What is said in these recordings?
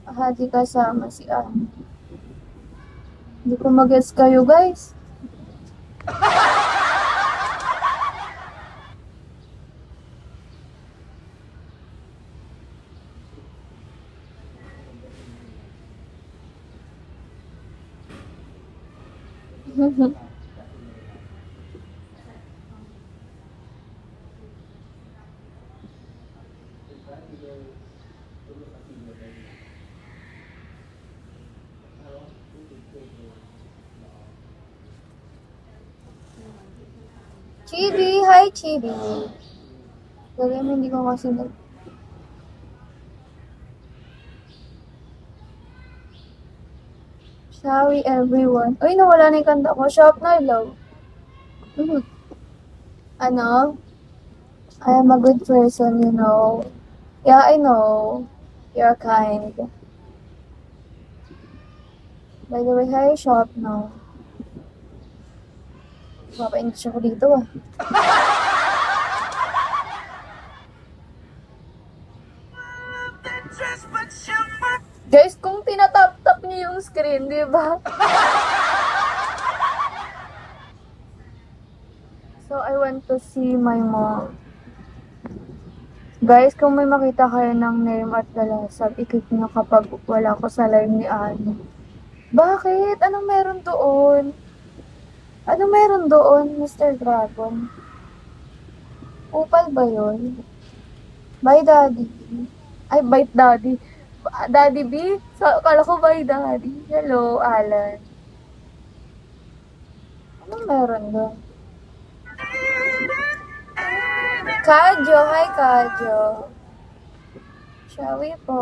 Hati kasama si Anne. Hindi ko mag-gets kayo, guys. Chibi! Hi, Chibi! Gagawin mo, hindi ko kasi Sorry, everyone. Uy, nawala na yung kanta ko. Shop na, love. Ano? I am a good person, you know. Yeah, I know. You're kind. By the way, hi, shop now. Papainit siya ko dito ah. Guys, kung tinatap-tap niyo yung screen, di ba? So, I went to see my mom. Guys, kung may makita kayo ng name at dalasag, i-click nyo kapag wala ko sa live ni Ani. Bakit? Anong meron doon? Anong meron doon, Mr. Dragon? Upal ba yun? Bye, Daddy. Ay, bite Daddy. Daddy B? So, akala ko bye, Daddy. Hello, Alan. Anong meron doon? Kadyo, hi Kadyo. Shall we po?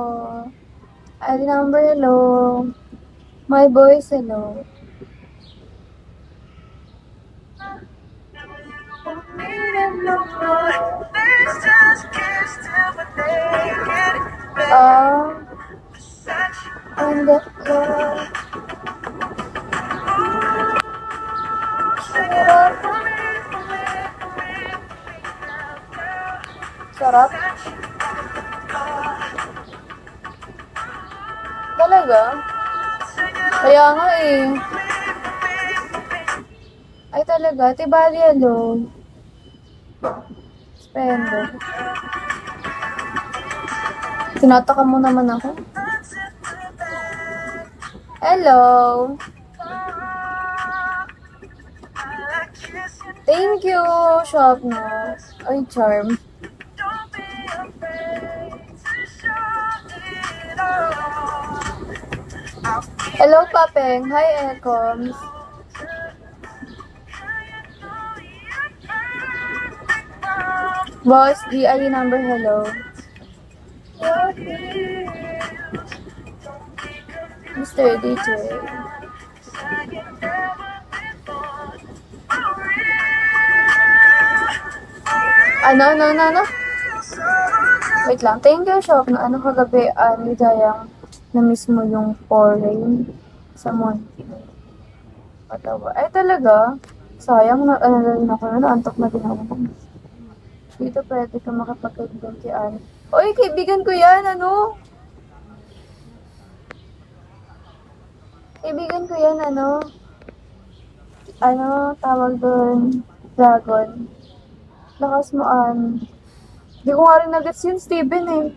ID number, hello. My boys, hello. On the floor. Sarap. Talaga? Kaya nga eh. Ay talaga, tibali hello. Spendo. Tinataka mo naman ako. Hello. Thank you, shop na. Ay, charm. Hello, Papeng. Hi, Ecoms. Boss, GID number, hello. Mr. DJ. Ano? Wait lang. Thank you, shop na ano kagabi, dayang na-miss mo yung foreign sa Monty. Patawa. Ay, talaga? Sayang na, rin ako na, naantok na din ako. Dito pwede ka makapagkaibigan kay Anne. Oy, kaibigan ko yan, ano? Kaibigan ko yan, ano? Ano, tawag doon? Dragon. Lakas mo, Anne. Hindi ko nga rin nagets yun, Steven, eh.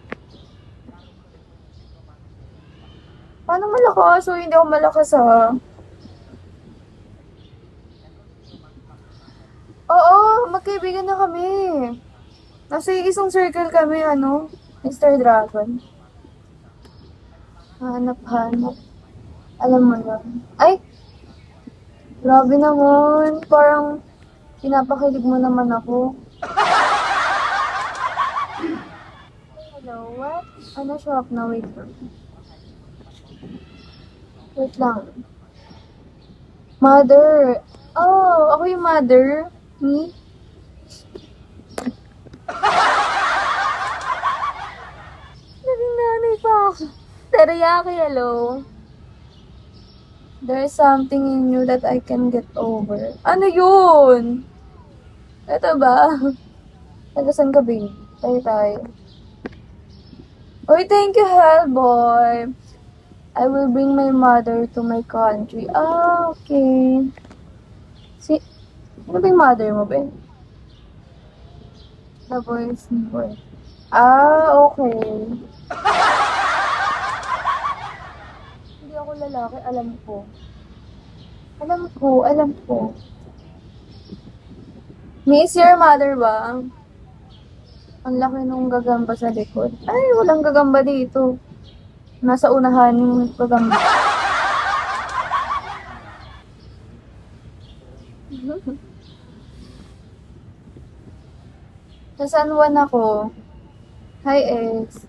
Paano malakas? So, hindi ako malakas, ha? Oo, magkaibigan na kami. Nasa isang circle kami, ano? Mr. Dragon. Hanap. Alam mo yun. Ay! Grabe naman. Parang pinapakilig mo naman ako. Hello, what? Ano shop na? Wait lang. Wait lang. Mother. Oh, ako yung mother. Me? Naging nanay pa ako. Teriyaki, hello. There's something in you that I can get over. Ano yun? Ito ba? Nagasan ka, baby? Tayo. Uy, thank you, Hellboy. I will bring my mother to my country. Ah, okay. Si, ano ba yung mother mo, be? The voice ni boy. Ah, okay. Hindi ako lalaki, alam ko. Alam ko. Miss your mother ba? Ang laki nung gagamba sa likod. Ay, walang gagamba dito. Nasa unahan yung gagamba. Sa San Juan ako. Hi, ex.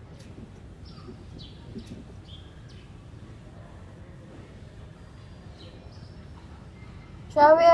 Shall we